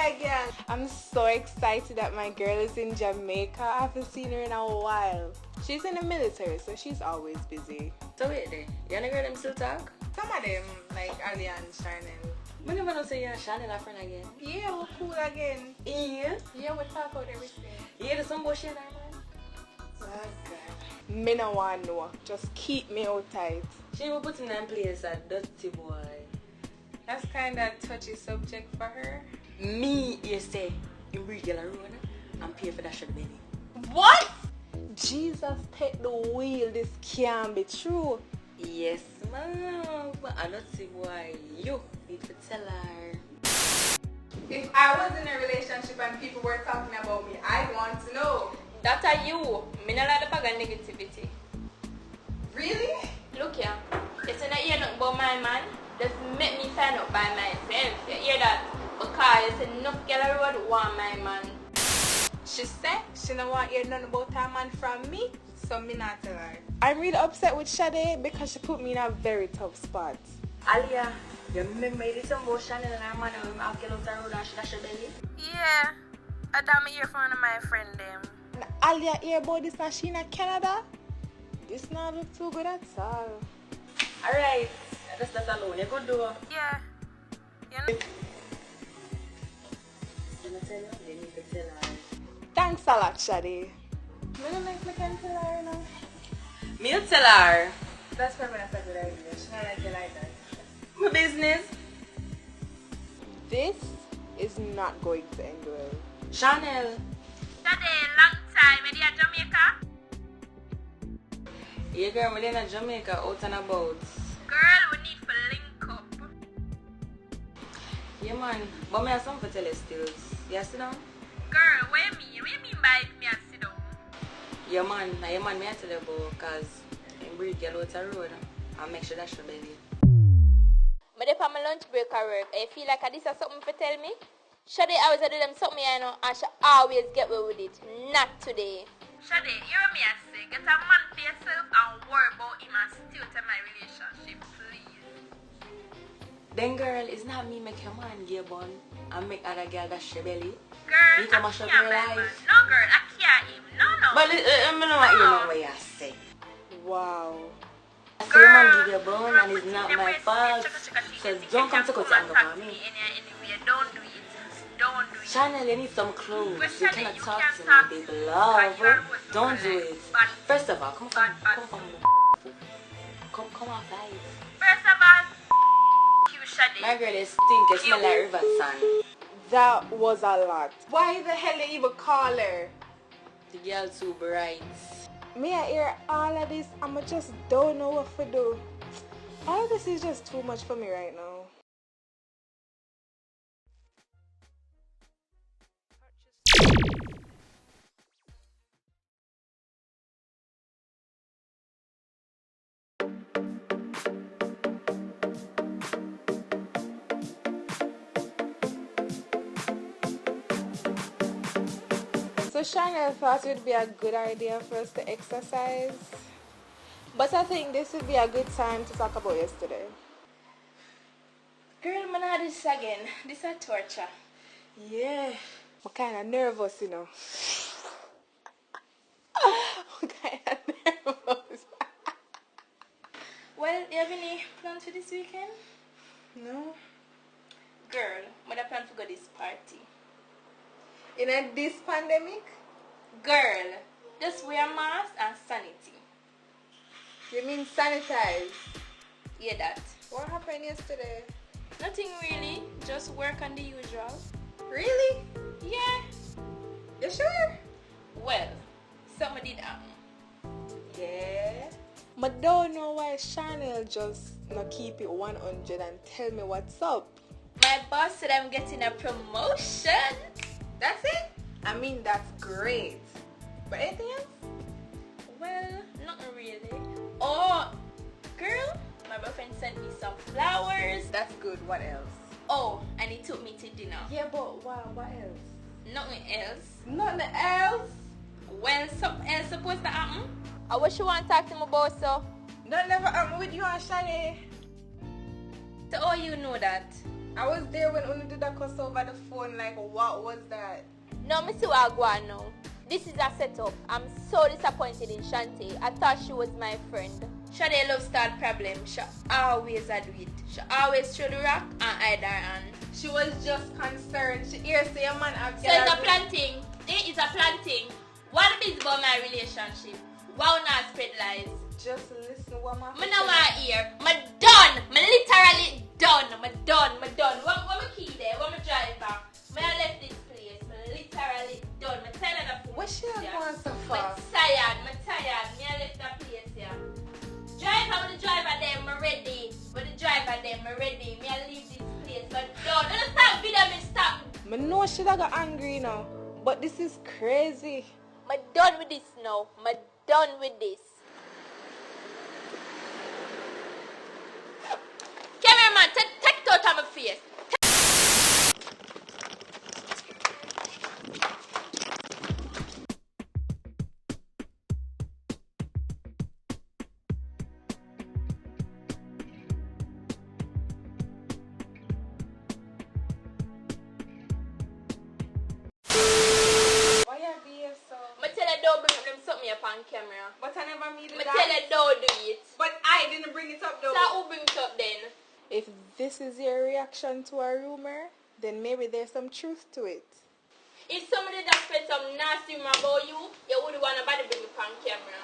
my girl. I'm so excited that my girl is in Jamaica. I haven't seen her in a while. She's in the military, so she's always busy. So wait there, you wanna hear them still talk? Some of them, like Ali and Charnelle. I never know say you're Shanté a friend again. Yeah, we're cool again. Yeah? Yeah, we talk about everything. Yeah, there's some bullshit there, man. Oh, God. Me no want know. Just keep me out tight. She will put in that place a dirty boy. That's kind of touchy subject for her. Me, you say, in regular road, I'm paying for that shit belly. What? Jesus, take the wheel. This can't be true. Yes, ma'am. But a dirty boy, you need to tell her. If I was in a relationship and people were talking about me, I'd want to know. That are you. Me not like the bag of negativity. Really? Look here. It's not hear nothing about my man. Just make me find out by myself. You hear that? Because it's enough girl around want my man. She said she don't want to hear nothing about her man from me, so me not tell her. I'm really upset with Shadae because she put me in a very tough spot. Alia, you remember this about Charnelle and her man when I get out the road and she dash her belly? Yeah, I damn ear for one of my friend them. And Alia hear about this and she in Canada? This not look too good at all. Alright, that's that alone. You could do. Yeah. You know? You tell her? You need to tell her. Thanks a lot, Shadae. I don't like me can tell her now. Me tell her. That's probably not a good idea. She don't like you like that. My business. This is not going to end well. Charnelle. Shadae, long time. Are you in Jamaica? Yeah, girl, we're in Jamaica, out and about. Girl, we need to link up. Yeah, man. But me have something to tell you still. You sit down? Girl, what you mean? What you mean by me and sit down? Yeah, man. Now, yeah, man, me I tell you about because in breed get out the road and make sure that's your belly. But if I'm a lunch break at work, I feel like this is something to tell me. Shadae always do them something, you know, and she always get away with it. Not today. Shadae, you hear me I say, get a man for yourself and worry about him and still to my relationship, please. Then, girl, it's not me make your man get bun and make other girl dash your belly. Girl, You come I and shut can't your my man. life. No, girl, I can't him. No. But I don't want you know what you say. Wow. So your man give you a bone and it's not my fault. So don't come to cut your anger for me. Anyway, don't do it. Don't do it. Charnelle, you need some clothes. But You Shadae, cannot you talk can't to talk me, to baby me. love. Because you are supposed to Don't be do like, it. bad. First of all, come Bad. off, guys. First of all, you Shadae. My girl is stink. It smell like river sand. That was a lot. Why the hell they even call her? The girl too bright. Me I hear all of this, I'ma just don't know what to do. All of this is just too much for me right now. So Charnelle thought it would be a good idea for us to exercise. But I think this would be a good time to talk about yesterday. Girl, man, I this again. This is torture. Yeah. I'm kind of nervous, you know. I'm kind of nervous. Well, you have any plans for this weekend? No. Girl, what I plan to go this party? In this pandemic? Girl, just wear mask and sanity. You mean sanitize? Yeah, that. What happened yesterday? Nothing really. Just work on the usual. Really? Yeah. You sure? Well, something did happen. Yeah. But don't know why Charnelle just not keep it 100 and tell me what's up. My boss said I'm getting a promotion. That's it? I mean, that's great. But anything else? Well, not really. Oh, girl, my boyfriend sent me some flowers. That's good. What else? Oh, and he took me to dinner. Yeah, but wow, what else? Nothing else. Nothing else? Well, something else supposed to happen. I wish you want to talk to me about so. That never happened with you and Shadae. So, oh, you know that. I was there when Unu did that cuss over the phone. Like, what was that? No, me see what I go on now. This is a setup. I'm so disappointed in Shanté. I thought she was my friend. Shadae love start problem. She always do it. She always throw the rock and hide her hand. She was just concerned. She hears say a man have So it's a planting. It is a planting. What is about my relationship? Wow, not spread lies. Just listen what my Me no want hear. Me done. Me literally done. Me done. What me key there? What me driver? Me I left this place. Me literally done. Me tired of the what she going so Me far? tired. Me I left that place here. Driver with the driver there, me ready. With the driver there, me ready. Me I leave this place. Me done. Don't stop video me stop. Me know she got angry now. But this is crazy. Me done with this now. Me done with this. Cameraman, take it out of my face. Why you behave so? Me tell her don't bring them something up on camera. But I never made Me it. tell her don't do it. But I didn't bring it up though. So who bring it up then? If this is your reaction to a rumor, then maybe there's some truth to it. If somebody that spread some nasty rumor about you, you wouldn't want nobody bring it on camera.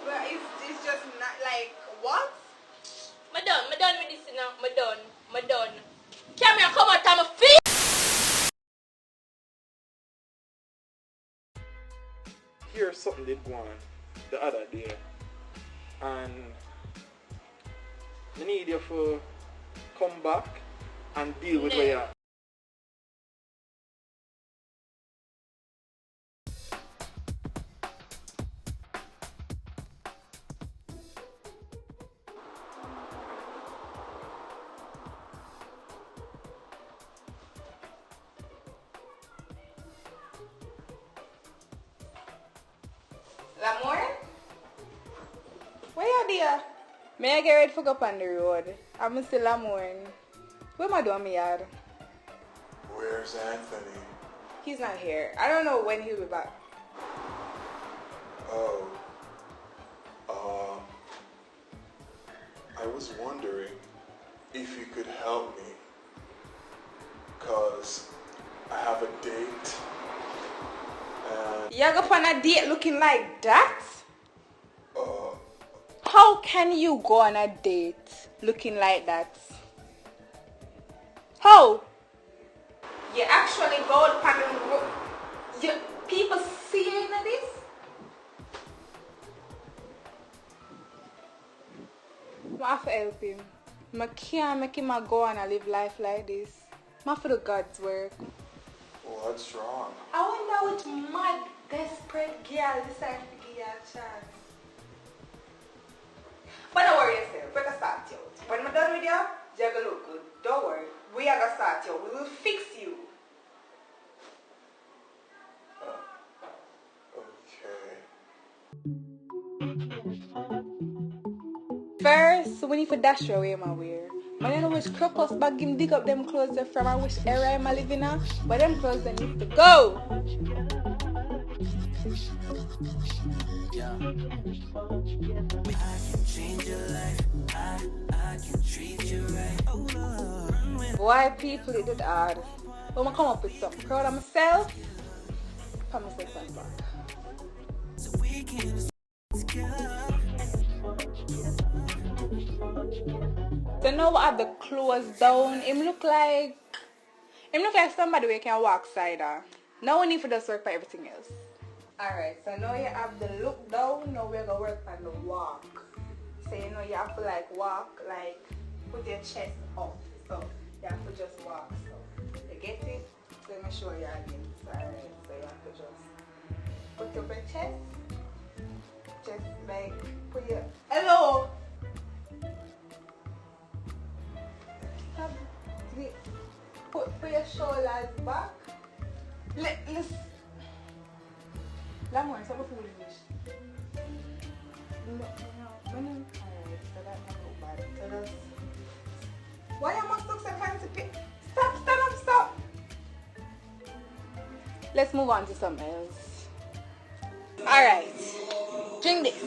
But it's just not like what? Me done with this now. Me done. Camera come out of my face. Here's something did go on the other day, and I need you to come back and deal with No. where you are. Lamorne? Where you there? May I get ready for go up on the road? I'm still Lamorne. Where am I doing my yard? Where's Anthony? He's not here. I don't know when he'll be back. Oh. I was wondering if you could help me. Cause I have a date. And You go on a date looking like that? How can you go on a date looking like that? How? You actually go on the road. People see you in this? I have to help him. I can't make him go on and live life like this. I have to do God's work. what's wrong? I wonder which mad, desperate girl decided to give you a chance. But don't worry yourself, we're gonna start you out. When we're done with you, you're gonna look good. Don't worry, we are gonna start you. We will fix you. Okay. First, we need to dash away my wear. I don't know which crocus bag him dig up them clothes there from or which area I'm living in, but them clothes they need to go. Why people it did hard? When I come up with something proud of myself, put myself on back. So now I have the clothes down. Him look like somebody who can walk side. Now we need to just work for everything else. Alright, so now you have the look down, now we're gonna work on the walk. So you know you have to like walk, like put your chest up. So you have to just walk. So you get it? So let me show you again. Alright, so you have to just put up your chest. Just like put your hello. Put your shoulders back. Let's Lamorne, so before we finish. No. Alright, so that's not so bad. So Why you must look so fancy? Stop, stand up, stop. Let's move on to something else. Alright. Drink this.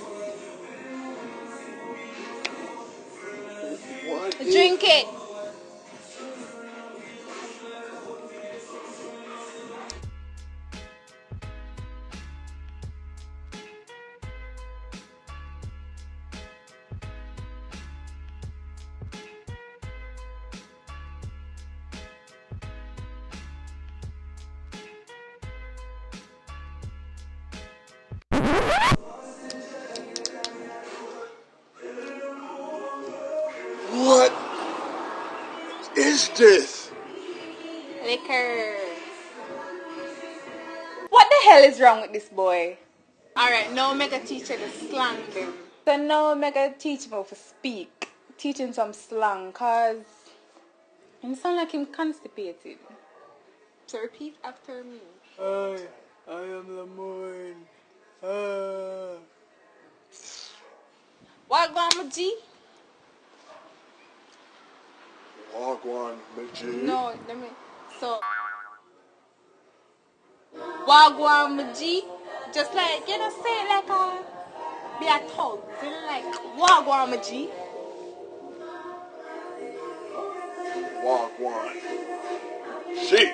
What? Drink it. What is this? Liquor. What the hell is wrong with this boy? Alright, now make a teacher the slang them. So now make a teach him how to speak. Teach him some slang, cause him sound like him constipated. So repeat after me. Hi, I am Lamorne. What going with G? Wagwan, Majid. No, let me. So Wagwan with G. Just like, you know, say it like a be a thug. You know, like Wagwan with G. Wagwan. Sheep.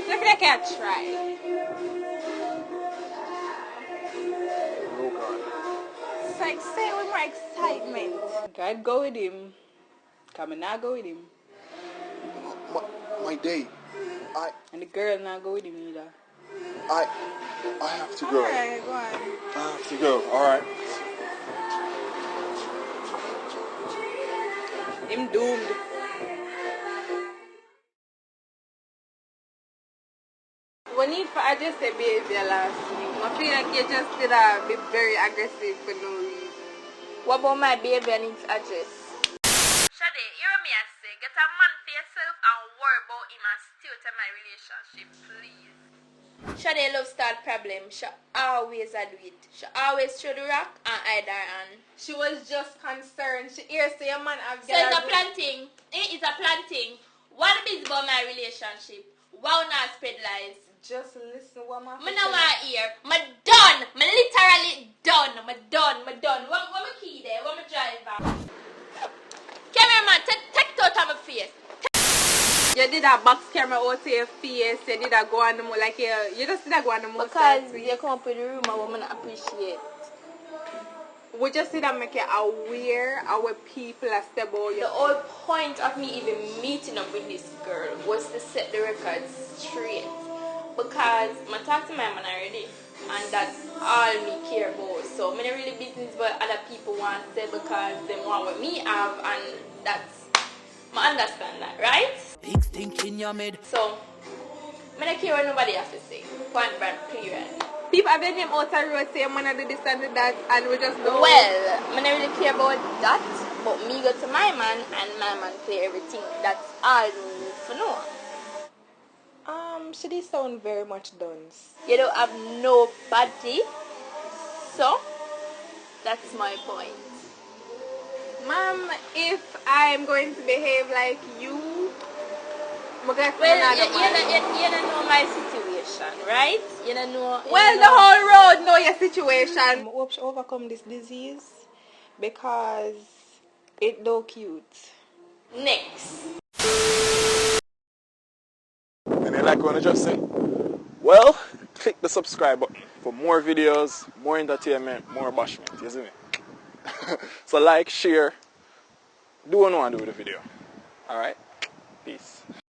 Look like I try. Oh God. It's like say it with more excitement. God go with him. Come and not go with him. My date. And the girl not go with him either. I have to go. Alright, go on. I have to go. All right. Him doomed. We need for adjust the behavior last week. I feel like you just did be very aggressive for no reason. What about my behavior needs adjust? Shadae, hear me I say, get a man for yourself and worry about him and stay out of my relationship, please. Shadae love start problem. She always do it. She always throw the rock and hide her hand. She was just concerned. She hears say a man have So it's a planting. It's a planting. What is about my relationship? Wow, not spread lies. Just listen what my Me now want hear. Me done. Me literally done. Me done. What my key there? What my driver? Cameraman, take it out of my face. You did a box camera out to your face. You did a go on the mo like you just did a go on the mo. Because you come up with the rumor woman appreciate. We just did that make you aware of what people are saying about you. The whole point of me even meeting up with this girl was to set the record straight. Because I talked to my man already, and that's all me care about. So I don't really business what other people want to say because they want what me have, and that's I understand that, right? Big thinking you made. So I don't care what nobody has to say. Point blank period. People have their name out the road saying man do this and do that, and we just go. Well, I don't really care about that, but me go to my man and my man clear everything. That's all you need to know. She did sound very much done. You don't have nobody, so that's my point. Ma'am, if I'm going to behave like you, Well, you don't know my situation, right? You don't know. the whole road know your situation. I hope she overcome this disease because it do cute. Next. And you like what I just said? Well, click the subscribe button for more videos, more entertainment, more bashment. You see me? So like, share, do what you want to do with the video. Alright? Peace.